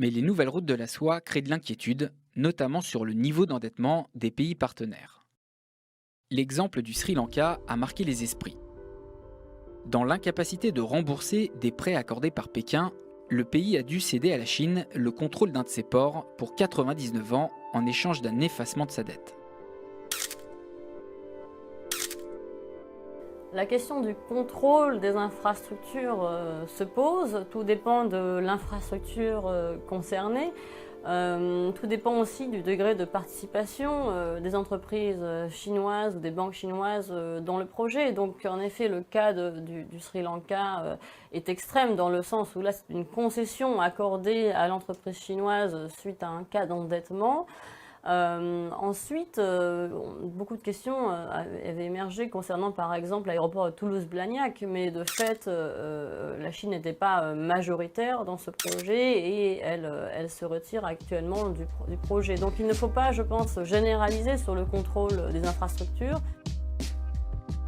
Mais les nouvelles routes de la soie créent de l'inquiétude, notamment sur le niveau d'endettement des pays partenaires. L'exemple du Sri Lanka a marqué les esprits. Dans l'incapacité de rembourser des prêts accordés par Pékin, le pays a dû céder à la Chine le contrôle d'un de ses ports pour 99 ans en échange d'un effacement de sa dette. La question du contrôle des infrastructures se pose. Tout dépend de l'infrastructure concernée. Tout dépend aussi du degré de participation des entreprises chinoises ou des banques chinoises dans le projet. Donc en effet, le cas du Sri Lanka est extrême dans le sens où là, c'est une concession accordée à l'entreprise chinoise suite à un cas d'endettement. Ensuite, beaucoup de questions avaient émergé concernant par exemple l'aéroport de Toulouse-Blagnac, mais de fait, la Chine n'était pas majoritaire dans ce projet et elle se retire actuellement du projet. Donc il ne faut pas, je pense, généraliser sur le contrôle des infrastructures.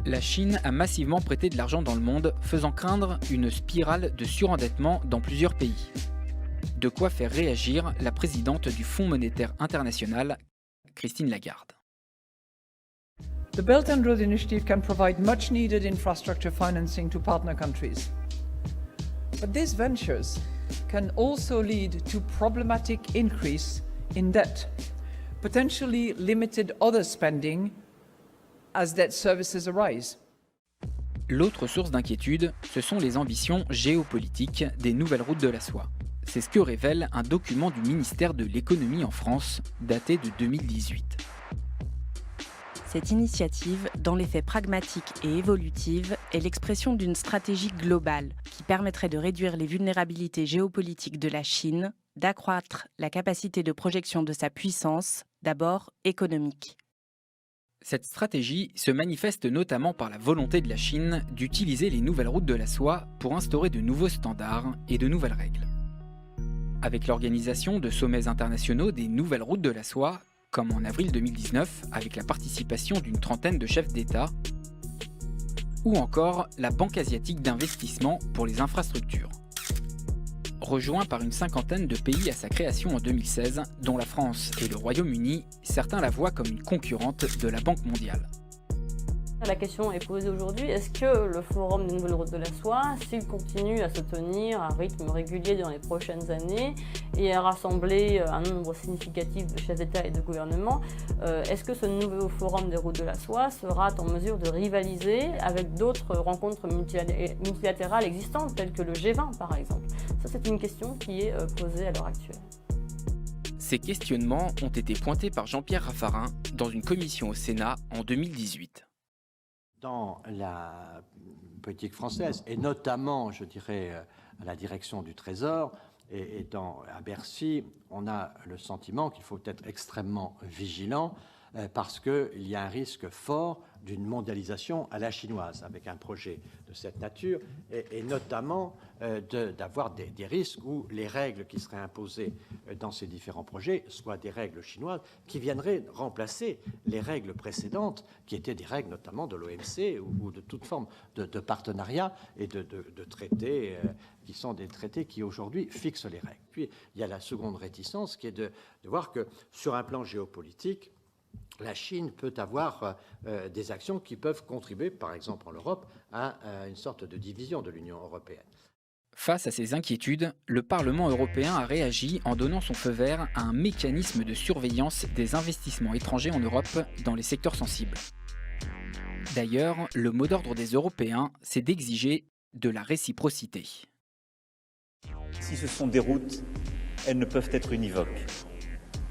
La Chine a massivement prêté de l'argent dans le monde, faisant craindre une spirale de surendettement dans plusieurs pays. De quoi faire réagir la présidente du Fonds monétaire international, Christine Lagarde. The Belt and Road Initiative can provide much needed infrastructure financing to partner countries. But these ventures can also lead to problematic increase in debt, potentially limited other spending as debt services arise. L'autre source d'inquiétude, ce sont les ambitions géopolitiques des nouvelles routes de la soie. C'est ce que révèle un document du ministère de l'économie en France, daté de 2018. Cette initiative, dans les faits pragmatiques et évolutive, est l'expression d'une stratégie globale qui permettrait de réduire les vulnérabilités géopolitiques de la Chine, d'accroître la capacité de projection de sa puissance, d'abord économique. Cette stratégie se manifeste notamment par la volonté de la Chine d'utiliser les nouvelles routes de la soie pour instaurer de nouveaux standards et de nouvelles règles. Avec l'organisation de sommets internationaux des nouvelles routes de la soie, comme en avril 2019 avec la participation d'une trentaine de chefs d'État, ou encore la Banque asiatique d'investissement pour les infrastructures. Rejoint par une cinquantaine de pays à sa création en 2016, dont la France et le Royaume-Uni, certains la voient comme une concurrente de la Banque mondiale. La question est posée aujourd'hui, est-ce que le Forum des nouvelles routes de la soie, s'il continue à se tenir à rythme régulier dans les prochaines années et à rassembler un nombre significatif de chefs d'État et de gouvernement, est-ce que ce nouveau Forum des routes de la soie sera en mesure de rivaliser avec d'autres rencontres multilatérales existantes, telles que le G20 par exemple? Ça, c'est une question qui est posée à l'heure actuelle. Ces questionnements ont été pointés par Jean-Pierre Raffarin dans une commission au Sénat en 2018. Dans la politique française, et notamment, je dirais, à la direction du Trésor et à Bercy, on a le sentiment qu'il faut être extrêmement vigilant parce qu'il y a un risque fort d'une mondialisation à la chinoise avec un projet de cette nature et notamment d'avoir des risques où les règles qui seraient imposées dans ces différents projets soient des règles chinoises qui viendraient remplacer les règles précédentes qui étaient des règles notamment de l'OMC ou de toute forme de partenariat et de traités qui sont des traités qui aujourd'hui fixent les règles. Puis il y a la seconde réticence qui est de voir que sur un plan géopolitique, la Chine peut avoir des actions qui peuvent contribuer, par exemple en Europe, à une sorte de division de l'Union européenne. Face à ces inquiétudes, le Parlement européen a réagi en donnant son feu vert à un mécanisme de surveillance des investissements étrangers en Europe dans les secteurs sensibles. D'ailleurs, le mot d'ordre des Européens, c'est d'exiger de la réciprocité. Si ce sont des routes, elles ne peuvent être univoques.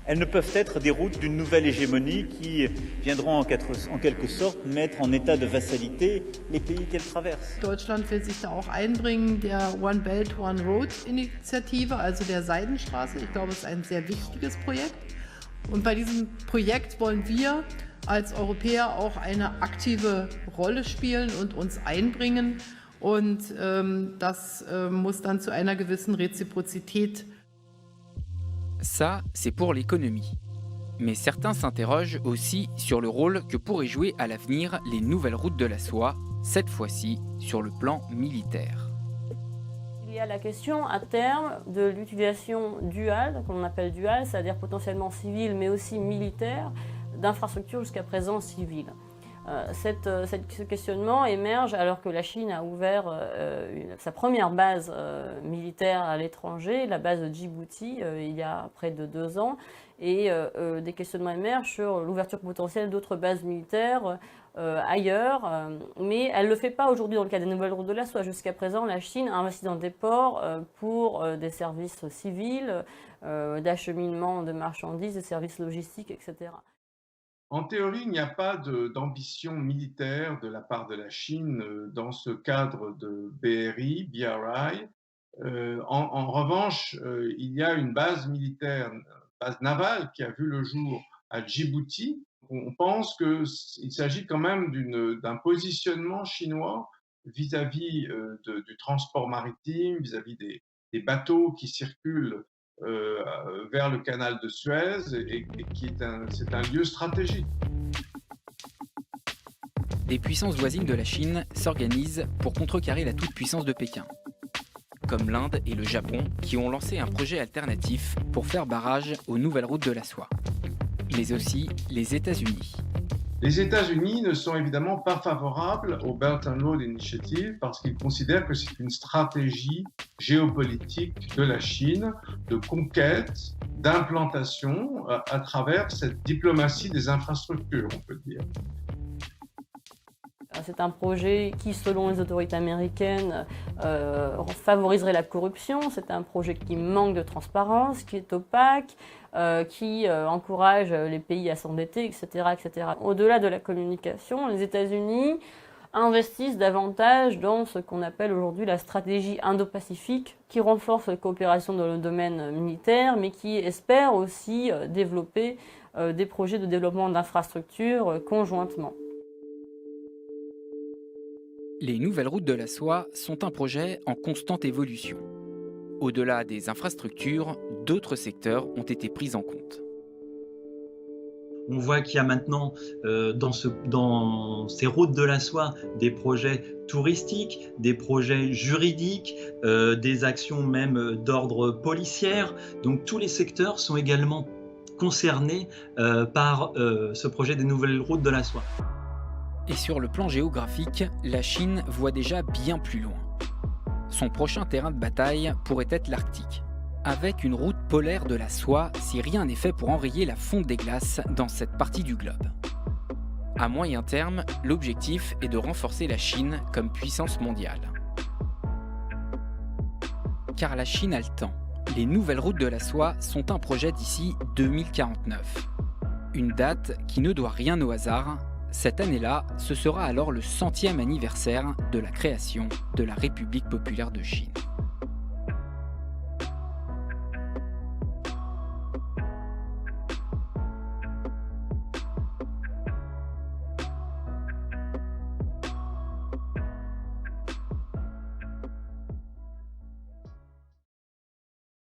Elles ne peuvent être des routes d'une nouvelle hégémonie qui viendront en quelque sorte mettre en état de vassalité les pays qu'elles traversent. Deutschland will sich da auch einbringen, der One Belt, One Road Initiative, also der Seidenstraße. Ich glaube, es ist ein sehr wichtiges Projekt. Und bei diesem Projekt wollen wir als Europäer auch eine aktive Rolle spielen und uns einbringen. Und das muss dann zu einer gewissen Reziprozität. Ça, c'est pour l'économie. Mais certains s'interrogent aussi sur le rôle que pourraient jouer à l'avenir les nouvelles routes de la soie, cette fois-ci sur le plan militaire. Il y a la question à terme de l'utilisation duale, qu'on appelle duale, c'est-à-dire potentiellement civile mais aussi militaire, d'infrastructures jusqu'à présent civiles. Ce questionnement émerge alors que la Chine a ouvert sa première base militaire à l'étranger, la base de Djibouti, il y a près de 2 ans, et des questionnements émergent sur l'ouverture potentielle d'autres bases militaires ailleurs, mais elle ne le fait pas aujourd'hui dans le cas des nouvelles routes de la soie. Jusqu'à présent, la Chine a investi dans des ports pour des services civils, d'acheminement de marchandises, des services logistiques, etc. En théorie, il n'y a pas d'ambition militaire de la part de la Chine dans ce cadre de BRI. En revanche, il y a une base militaire, base navale qui a vu le jour à Djibouti. On pense qu'il s'agit quand même d'un positionnement chinois vis-à-vis du transport maritime, vis-à-vis des bateaux qui circulent vers le canal de Suez et c'est un lieu stratégique. Des puissances voisines de la Chine s'organisent pour contrecarrer la toute-puissance de Pékin, comme l'Inde et le Japon qui ont lancé un projet alternatif pour faire barrage aux nouvelles routes de la soie, mais aussi les États-Unis. Les États-Unis ne sont évidemment pas favorables au Belt and Road Initiative parce qu'ils considèrent que c'est une stratégie géopolitique de la Chine de conquête, d'implantation à travers cette diplomatie des infrastructures, on peut dire. C'est un projet qui, selon les autorités américaines, favoriserait la corruption. C'est un projet qui manque de transparence, qui est opaque, qui encourage les pays à s'endetter, etc., etc. Au-delà de la communication, les États-Unis investissent davantage dans ce qu'on appelle aujourd'hui la stratégie Indo-Pacifique, qui renforce la coopération dans le domaine militaire, mais qui espère aussi développer des projets de développement d'infrastructures conjointement. Les nouvelles routes de la soie sont un projet en constante évolution. Au-delà des infrastructures, d'autres secteurs ont été pris en compte. On voit qu'il y a maintenant dans ces routes de la soie des projets touristiques, des projets juridiques, des actions même d'ordre policier. Donc tous les secteurs sont également concernés par ce projet des nouvelles routes de la soie. Et sur le plan géographique, la Chine voit déjà bien plus loin. Son prochain terrain de bataille pourrait être l'Arctique, avec une route polaire de la soie si rien n'est fait pour enrayer la fonte des glaces dans cette partie du globe. À moyen terme, l'objectif est de renforcer la Chine comme puissance mondiale. Car la Chine a le temps. Les nouvelles routes de la soie sont un projet d'ici 2049. Une date qui ne doit rien au hasard. Cette année-là, ce sera alors le 100e anniversaire de la création de la République populaire de Chine.